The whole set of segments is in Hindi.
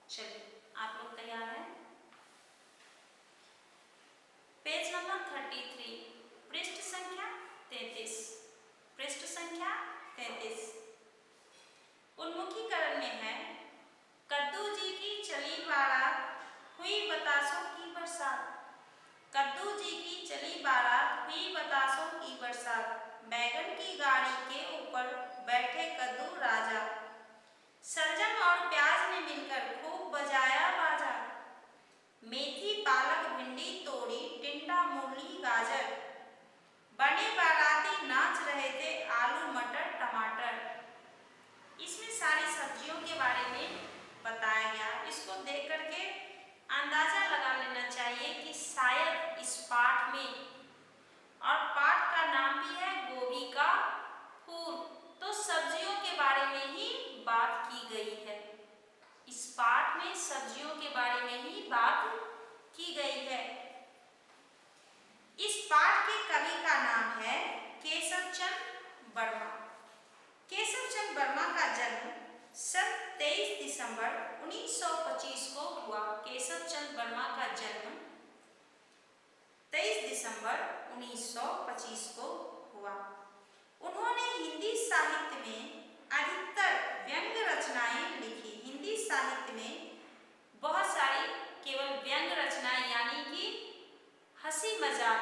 चलिए आप लोग तैयार हैं? पेज नंबर 33, पृष्ठ संख्या 33। पृष्ठ संख्या 33 उन्मुखीकरण में है। कद्दू जी की चली बारात, हुई बतासों की बरसात। कद्दू जी की चली बारात, हुई बतासों की बरसात। बैगन की गाड़ी के ऊपर बैठे कद्दू राजा। सलजम और प्याज ने मिलकर खूब बजाया बाजा। मेथी पालक भिंडी तोड़ी टिंडा मूली गाजर। बने बाराती नाच रहे थे आलू मटर टमाटर। इसमें सारी सब्जियों के बारे में बताया गया। इसको देख करके अंदाजा लगा लेना चाहिए कि शायद इस पाठ में, और पाठ का नाम भी है गोभी का फूल, तो सब्जियों के बारे में ही बात की गई है। इस पाठ में सब्जियों के बारे में ही बात की गई है। इस पाठ के कवि का नाम है केशव चंद्र वर्मा। केशव चंद्र वर्मा का जन्म सन 23 दिसंबर 1925 को हुआ। केशव चंद्र वर्मा का जन्म 23 दिसंबर 1925 को हुआ। उन्होंने हिंदी साहित्य में अधिकतर व्यंग रचनाएं लिखी। हिंदी साहित्य में बहुत सारी केवल व्यंग रचनाएं, यानी कि हंसी मजाक,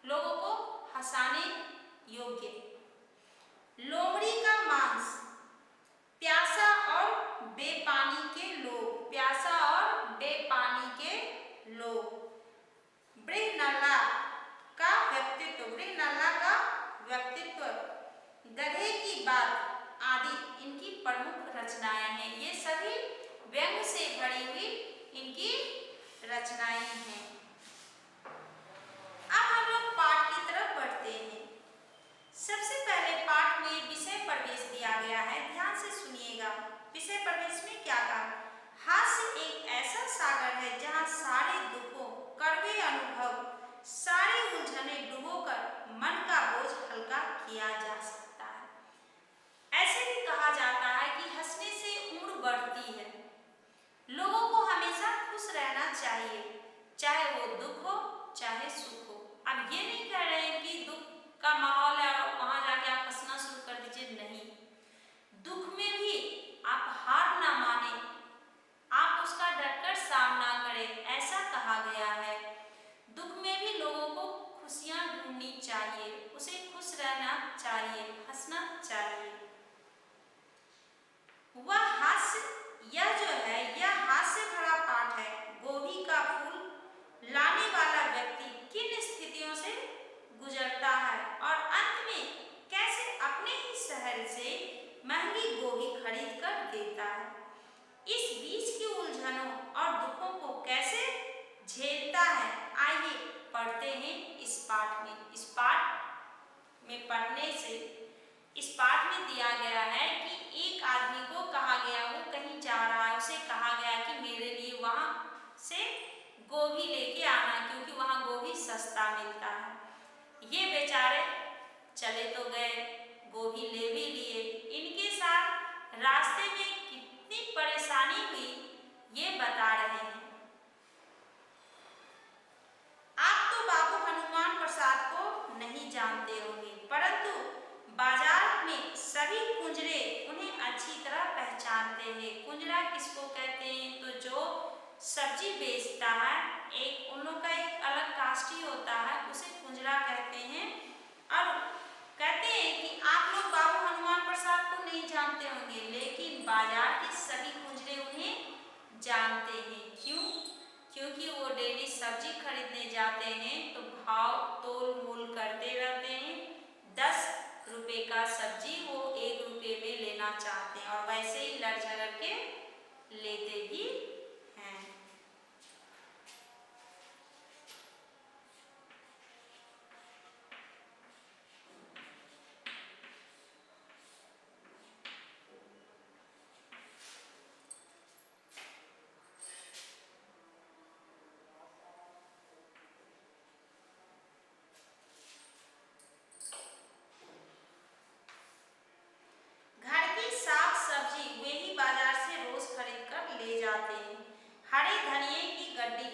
लोगों को हंसाने योग्य। लोमड़ी का मांस, प्यासा और बेपानी के लोग, प्यासा और बेपानी के लोग। बृहनला का व्यक्तित्व, बृहनला का व्यक्तित्व, गधे की बात आदि इनकी प्रमुख रचनाएं हैं। ये सभी व्यंग से भरी हुई इनकी रचनाएं हैं। अब हम लोग पाठ की तरफ बढ़ते हैं। सबसे पहले पाठ में विषय प्रवेश दिया गया है, ध्यान से सुनिएगा। विषय प्रवेश में क्या कहा? हास्य एक ऐसा सागर है जहां सारे दुखों, कड़वे अनुभव, सारी उलझने डुबोकर मन का बोझ हल्का किया जा सकता है। ऐसे भी कहा जाता है कि हंसने से उम्र बढ़ती है। लोगों को हमेशा खुश रहना चाहिए, चाहे वो दुख हो चाहे सुख हो। अब ये नहीं कह रहे हैं कि दुख का माहौल है और वहां जाके आप हंसना शुरू कर दीजिए, नहीं। दुख में भी आप हार ना माने, आप उसका डटकर सामना करें, ऐसा कहा गया है। दुख में भी लोगों को खुशियां ढूंढनी चाहिए, उसे खुश रहना चाहिए, हंसना चाहिए। वह हास्य, यह जो है यह हास्य भरा पाठ है। गोभी का फूल लाने वाला व्यक्ति किन स्थितियों से गुजरता है और अंत में कैसे अपने ही शहर से महंगी गोभी खरीद कर देता है। इस बीच की उलझनों और दुखों को कैसे झेलता है, आइए पढ़ते हैं इस पाठ में। इस पाठ में पढ़ने से, इस पाठ में दिया गया है कि एक आदमी को कहा गया, वो कहीं जा रहा है, उसे कहा गया कि मेरे लिए वहां से गोभी लेके आना, क्योंकि वहां गोभी सस्ता मिलता है। ये बेचारे चले तो गए, गोभी ले भी लिए। इनके साथ रास्ते में कितनी परेशानी हुई ये बता रहे हैं। आप तो बाबू हनुमान प्रसाद को नहीं जानते होंगे, परंतु बाजार में सभी कुंजरे उन्हें अच्छी तरह पहचानते हैं। कुंजरा किसको कहते हैं? तो जो सब्जी बेचता है, एक उन लोग का एक अलग कास्ट ही होता है, उसे कुंजरा कहते हैं। और कहते हैं कि आप लोग बाबू हनुमान प्रसाद को नहीं जानते होंगे, लेकिन बाजार के सभी कुंजरे उन्हें जानते हैं। क्यों? क्योंकि वो डेली सब्जी खरीदने जाते हैं तो भाव तोल मोल करते रहते हैं। 10 रुपए का सब्जी वो 1 रुपए में लेना चाहते हैं, और वैसे ही लड़ झगड़ के लेते भी हैं। जाते हैं। हरे धनिये की गड्डी,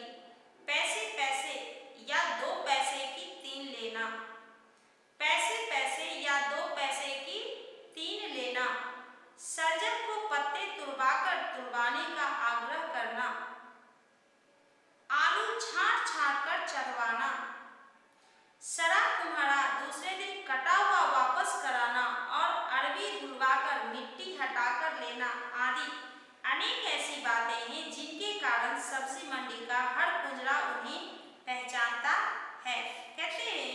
पैसे पैसे या 2 पैसे की 3 लेना, पैसे पैसे या 2 पैसे की 3 लेना, सर्जन को पत्ते तुड़वाकर तुड़वाने का आग्रह करना, आलू छांट छांट कर चढ़वाना, सरा कुम्हाड़ा दूसरे दिन कटा हुआ वापस कराना और अरबी धुलवाकर मिट्टी हटाकर लेना आदि अनेक ऐसी बातें हैं जिनके कारण सब्जी मंडी का हर कुंजरा उन्हें पहचानता है। कहते हैं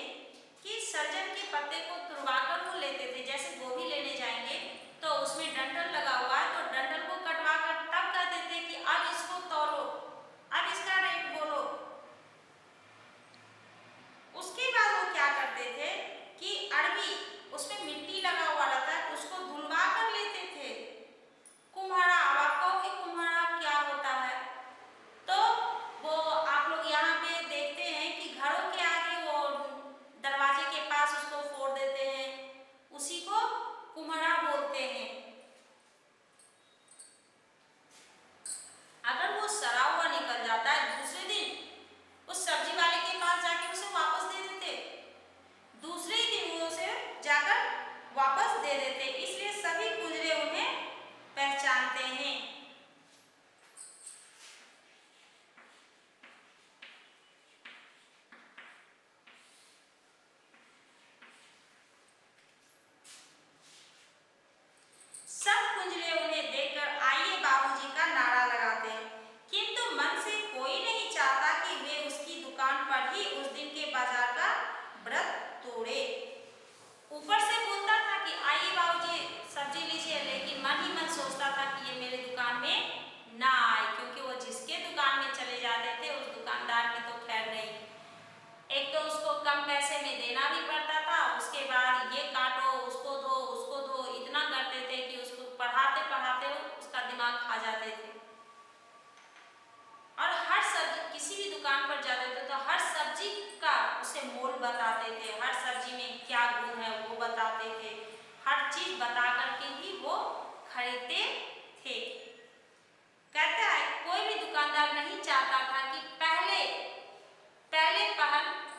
कि सर्जन के पत्ते को तुड़वाकर वो लेते थे। जैसे गोभी लेने जाएंगे तो उसमें डंठल लगा हुआ है, तो डंठल को कटवाकर तब कहते थे कि अब इसको तौलो, अब इसका रेट बोलो। उसके बाद वो क्या करते थे कि अरबी, उसमें मिट्टी लगा हुआ रहता है, उसको धुलवा कर लेते थे। कुम्हाड़ा, अब आप कहो कि कुम्हाड़ा क्या होता है, तो वो आप लोग यहाँ पे देखते हैं कि घरों के आगे वो दरवाजे के पास उसको फोड़ देते हैं, उसी को कुम्हाड़ा बोलते हैं। अगर वो सड़ा हुआ निकल जाता है, दूसरे दिन उस सब्जी वाले के पास जाके उसे वापस दे देते, दूसरे ही दिन वो उसे जाकर वापस दे देते, इसलिए सभी गुजरे उन्हें पहचानते हैं। सब कुंजरे उन्हें देखकर आइए बाबूजी का नारा लगाते हैं, किंतु मन से कोई नहीं चाहता कि वे उसकी दुकान पर ही उस दिन के बाजार का व्रत तोड़े। ऊपर से बोलता था कि आइए बाबूजी सब्जी लीजिए, लेकिन मन ही मन सोचता था कि ये मेरे दुकान में ना आए, क्योंकि वो जिसके दुकान में चले जाते थे उस दुकानदार की तो खैर नहीं, एक तो उसको कम पैसे में देना भी पड़ता था, उसके बाद ये काटो, उसको दो, इतना करते थे कि उसको पढ़ाते पढ़ाते उसका दिमाग खा जाते थे। और हर सब्जी, किसी भी दुकान पर जाते थे तो हर सब्जी का उसे मोल बताते थे, हर सब्जी में क्या गुण है वो बताते थे, हर चीज बता करके ही वो खरीदते थे। कहता है कोई भी दुकानदार नहीं चाहता था कि पहले पहल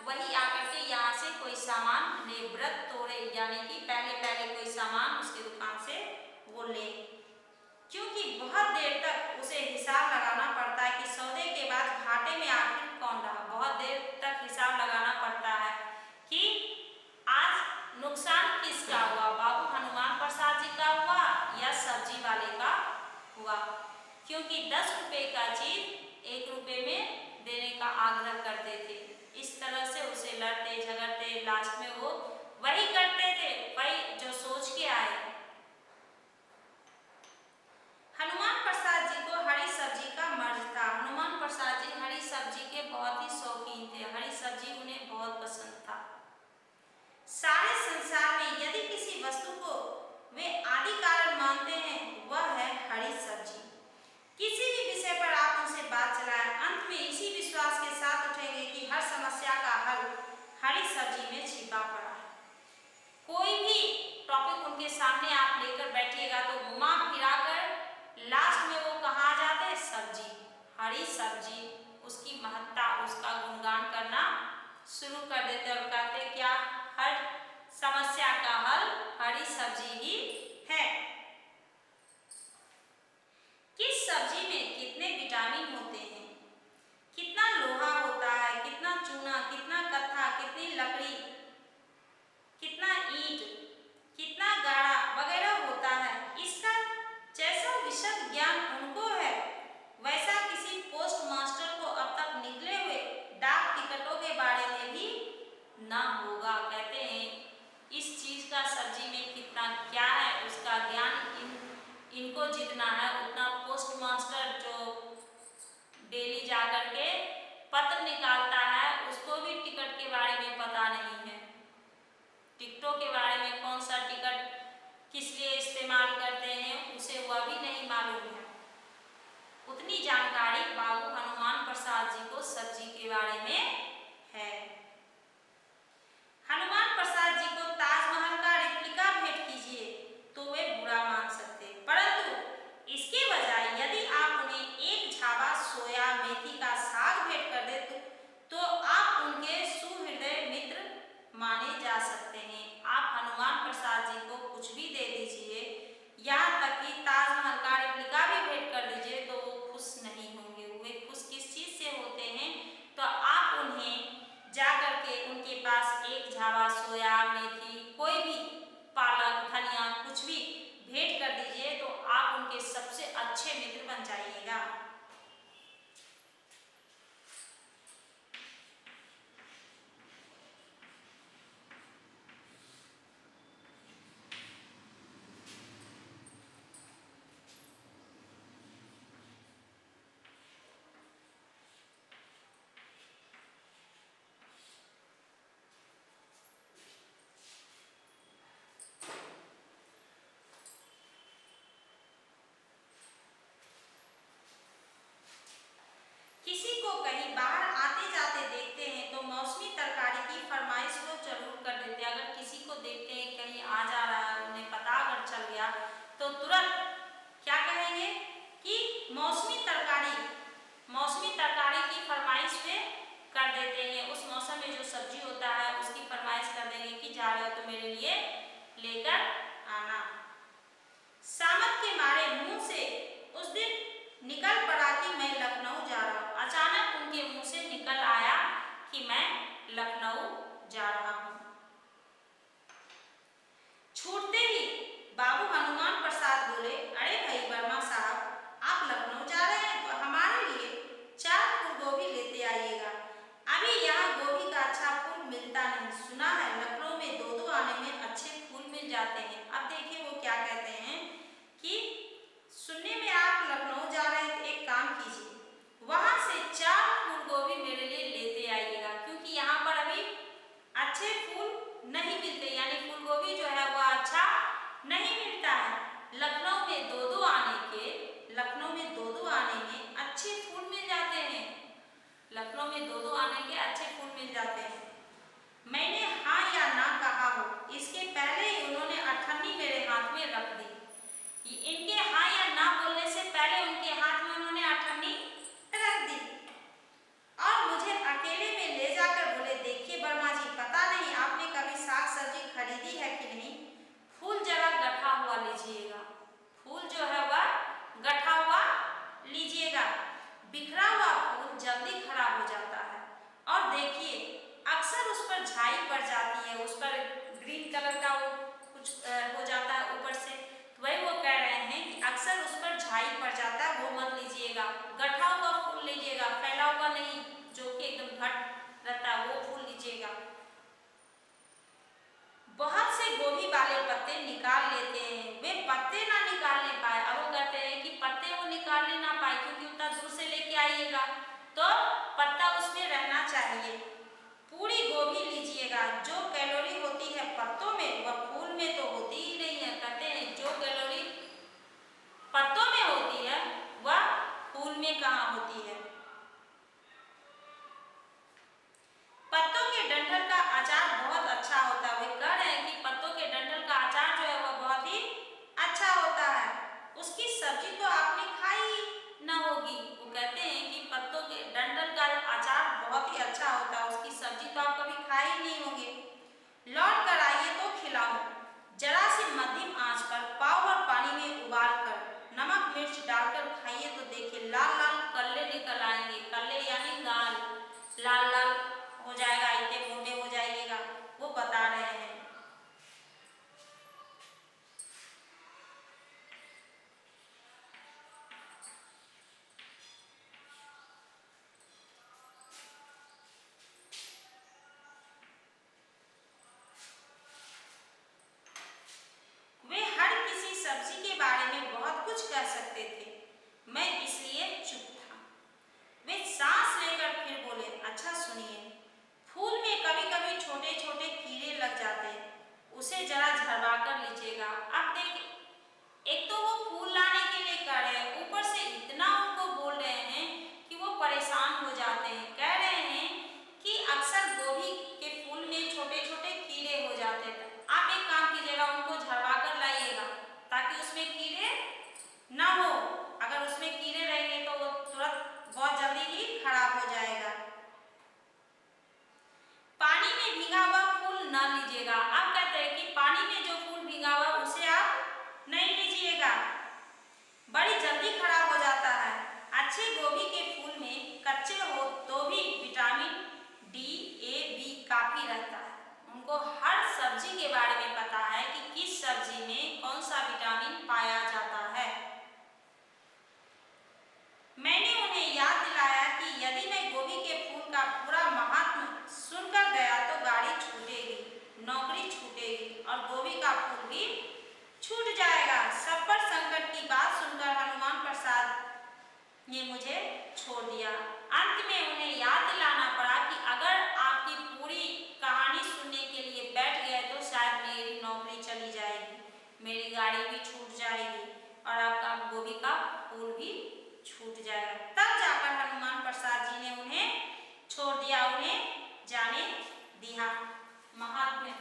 वही आकर के यहाँ से कोई सामान ले, व्रत तोड़े, यानी कि पहले कोई सामान उसकी दुकान से वो ले, क्योंकि बहुत देर तक उसे हिसाब लगाना पड़ता है कि सौदे के बाद घाटे में आखिर कौन रहा। बहुत देर तक हिसाब लगाना पड़ता है कि आज नुकसान किसका हुआ, बाबू हनुमान प्रसाद जी का हुआ या सब्जी वाले का हुआ, क्योंकि 10 रुपए का चीज 1 रुपए में देने का आग्रह करते थे। इस तरह से उसे लड़ते झगड़ते लास्ट में वो वही करते थे, वही जो सोच के आए। हनुमान प्रसाद जी को हरी सब्जी का मर्ज था। हनुमान प्रसाद जी हरी सब्जी के बहुत ही शौकीन थे, हरी सब्जी उन्हें बहुत पसंद था। सारे संसार में यदि किसी वस्तु को वे आदि कारण मानते हैं वह है हरी सब्जी। किसी भी विषय पर आप उनसे बात चलाएं, अंत में इसी विश्वास के साथ उठेंगे कि हर समस्या का हल हरी सब्जी में छिपा पड़ा है। कोई भी टॉपिक उनके सामने आप लेकर बैठिएगा तो घुमा फिरा कर लास्ट में वो कहाँ आ जाते हैं, सब्जी, हरी सब्जी, उसकी महत्ता, उसका गुणगान करना शुरू कर देते और कहते क्या, हर समस्या का हल हरी सब्जी ही है। किस सब्जी में कितने विटामिन होते हैं, कितना लोहा होता है, कितना चूना, कितना कत्था, कितनी लकड़ी, कितना ईंट, कितना गाढ़ा वगैरह होता है, इसका जैसा विशद ज्ञान उनको है वैसा किसी पोस्ट मास्टर को अब तक निकले हुए डाक टिकटों के बारे में भी ना होगा। कहते हैं इस चीज का सब्जी में कितना क्या है, उसका ज्ञान इनको जितना है उतना पोस्ट मास्टर जो डेली जाकर के पत्र निकालता है उसको भी टिकट के बारे में पता नहीं है। टिकटों के बारे में कौन सा टिकट किस लिए इस्तेमाल करते हैं उसे वह भी नहीं मालूम है। उतनी जानकारी बाबू हनुमान प्रसाद जी को सब्जी के बारे में है। हनुमान प्रसाद जी को ताजमहल का रेप्लिका भेंट कीजिए तो वे बुरा मान सकते, परंतु इसके बजाय यदि आप उन्हें 1 मौसमी तरकारी की फरमाइश पे कर देते हैं। उस मौसम में जो सब्जी होता है उसकी फरमाइश कर देंगे कि जा रहे हो तो मेरे लिए लेकर आना। सामत के मारे मुंह से उस दिन निकल पड़ा कि मैं लखनऊ जा रहा हूँ। अचानक उनके मुंह से निकल आया कि मैं लखनऊ जा रहा हूँ। छूटते ही बाबू हनुमान प्रसाद बोले, अरे भाई वर्मा साहब, आप लखनऊ जा रहे हैं तो हमारे लिए 4 फूल गोभी लेते आइएगा। अभी यहाँ गोभी का अच्छा फूल मिलता नहीं, सुना है लखनऊ में 2-2 आने में अच्छे फूल मिल जाते हैं। अब देखिए वो क्या कहते हैं कि सुनने में आप लखनऊ जा रहे हैं तो एक काम कीजिए, वहां से 4 फूल गोभी मेरे लिए लेते आइएगा, क्योंकि यहाँ पर अभी अच्छे फूल नहीं मिलते, यानी फूल गोभी जो है वह अच्छा नहीं मिलता है। लखनऊ में 2-2 आने में अच्छे फूल मिल जाते हैं। लखनऊ में 2-2 आने के अच्छे फूल मिल जाते हैं। मैंने हाँ या ना कहा हो, इसके पहले ही उन्होंने अठन्नी मेरे हाथ में रख दी। इनके हाँ या ना बोलने से पहले उनके हाथ में उन्होंने अठन्नी रख दी और मुझे अकेले में ले जाकर बोले, देखिए वर्मा जी, पता नहीं आपने कभी साग सब्जी खरीदी है कि नहीं, फूल जरा गठा हुआ लीजिएगा। फूल जो है वह गठा हुआ लीजिएगा। बिखरा हुआ फूल जल्दी खराब हो जाता है और देखिए अक्सर उस पर झाई पड़ जाती है, उस पर ग्रीन कलर का वो कुछ हो जाता है ऊपर से। तो वही वो कह रहे हैं कि अक्सर उस पर झाई पड़ जाता है, वो मत लीजिएगा। गठा हुआ फूल लीजिएगा, फैला हुआ नहीं, जो कि एकदम घट रहता है वो फूल लीजिएगा। बहुत से गोभी वाले पत्ते निकाल लेते हैं, वे पत्ते ना निकालने पाए। अब वो कहते हैं कि पत्ते वो निकालने ना पाए क्योंकि उतना दूर से लेके आइएगा तो पत्ता उसमें रहना चाहिए। पूरी गोभी लीजिएगा, जो कैलोरी होती है पत्तों में वह फूल में तो होती ही नहीं है। कहते हैं जो कैलोरी पत्तों में होती है वह फूल में कहाँ होती है। पत्तों के डंठल का अचार बहुत अच्छा होता है। वे कह रहे हैं कि पत्तों के डंठल का अचार जो है वह बहुत ही अच्छा होता है। उसकी सब्जी तो आपने खाई ही ना होगी। वो कहते हैं कि पत्तों के डंठल का अचार बहुत ही अच्छा होता है, उसकी सब्जी तो आप कभी खाए ही नहीं होंगे। लौट कर आइए तो खिलाऊं। जरा सी मध्यम आंच पर पाव भर पानी में उबाल कर नमक मिर्च डालकर खाइए तो देखिए लाल लाल कल्ले निकल आएंगे। कल्ले यानी गाल, लाल लाल हो जाएगा, इतने मोटे हो जाइएगा, वो बता रहे हैं। वे हर किसी सब्जी के बारे में बहुत कुछ कह सकते थे, मैं इसलिए चुप था। वे सांस लेकर फिर बोले, अच्छा सुनिए, फूल में कभी कभी छोटे छोटे कीड़े लग जाते हैं, उसे जरा झड़वा कर लीजिएगा। अब देखिए, एक तो वो फूल लाने के लिए कह रहे हैं, ऊपर से इतना उनको बोल रहे हैं कि वो परेशान हो जाते हैं। कह रहे हैं कि अक्सर गोभी के फूल में छोटे छोटे कीड़े हो जाते हैं। आप एक काम कीजिएगा, उनको झड़वा कर लाइएगा ताकि उसमें कीड़े ना हो। अगर उसमें कीड़े रहेंगे तो वो तुरंत बहुत जल्दी ही खराब हो जाएगा। पानी में भीगा हुआ फूल न लीजिएगा। आप कहते हैं कि पानी में जो फूल भीगा हुआ उसे आप नहीं लीजिएगा, बड़ी जल्दी खराब हो जाता है। अच्छे गोभी के फूल में कच्चे हो तो भी विटामिन डी, ए, बी काफी रहता है। उनको हर सब्जी के बारे में पता है कि किस सब्जी में कौन सा विटामिन पाया जाता है। मैंने उन्हें याद दिलाया कि यदि मैं गोभी के फूल का पूरा महात्म्य सुनकर गया तो गाड़ी छूटेगी, नौकरी छूटेगी और गोभी का फूल भी छूट जाएगा। सब पर संकट की बात सुनकर हनुमान प्रसाद ने मुझे छोड़ दिया। अंत में उन्हें याद दिलाना पड़ा कि अगर आपकी पूरी कहानी सुनने के लिए बैठ गए तो शायद मेरी नौकरी चली जाएगी, मेरी गाड़ी भी छूट जाएगी और आपका गोभी का फूल भी छूट जाएगा। तब जाकर हनुमान प्रसाद जी ने उन्हें छोड़ दिया, उन्हें जाने दिया। महात्म्य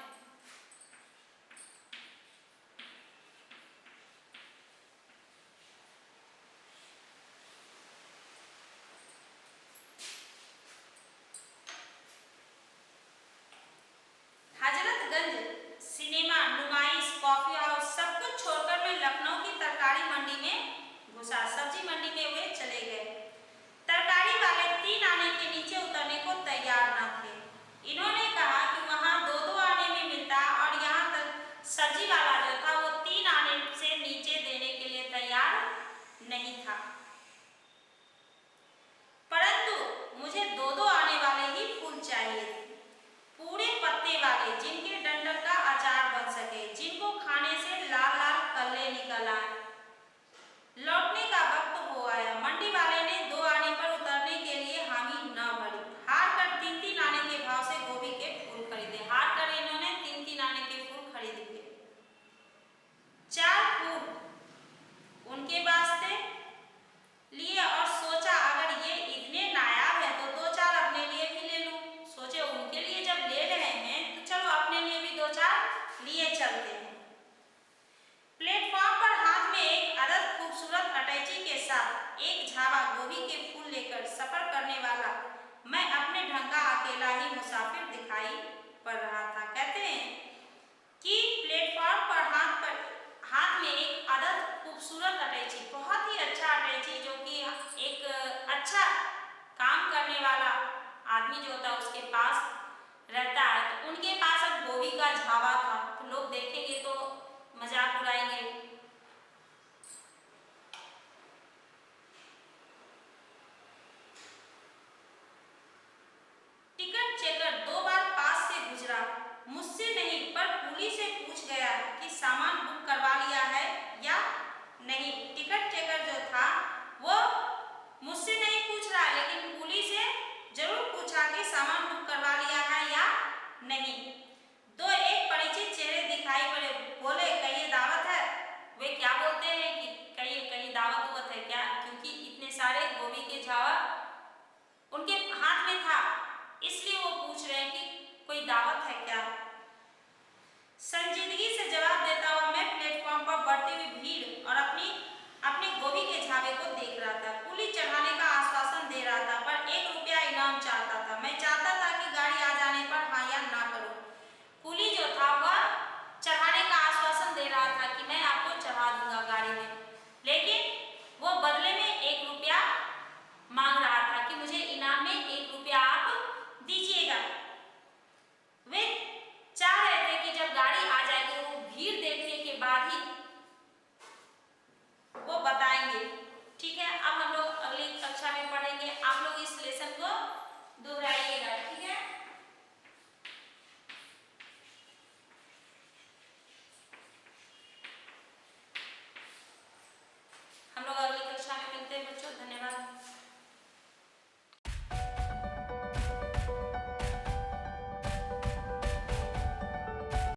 लेकर सफर करने वाला मैं अपने ढंग का अकेला ही मुसाफिर दिखाई पड़ रहा था। कहते हैं कि प्लेटफॉर्म पर हाथ में एक अदद खूबसूरत अटैची, बहुत ही अच्छा अटैची, जो कि एक अच्छा काम करने वाला आदमी जो होता है उसके पास रहता है। तो उनके पास अब गोभी का झावा था। तो लोग देखेंगे तो मजाक उड़ाएंगे। टिकट चेकर 2 बार पास से गुजरा, मुझसे नहीं पर पुलिस से पूछ गया कि सामान बुक करवा लिया है या नहीं। टिकट चेकर जो था वो मुझसे नहीं पूछ रहा, लेकिन पुलिस से जरूर पूछा कि सामान बुक करवा लिया है या नहीं। दो एक परिचित चेहरे दिखाई पड़े, बोले कहीं दावत है। वे क्या बोलते हैं कि कहीं दावत उवत है क्या, क्योंकि इतने सारे गोभी के झावा उनके हाथ में था, इसलिए वो पूछ रहे हैं कि कोई दावत है क्या। संजीदगी से जवाब देता हुआ मैं प्लेटफॉर्म पर बढ़ती हुई भीड़ और अपनी गोभी के झावे को देख रहा था। कुली चढ़ाने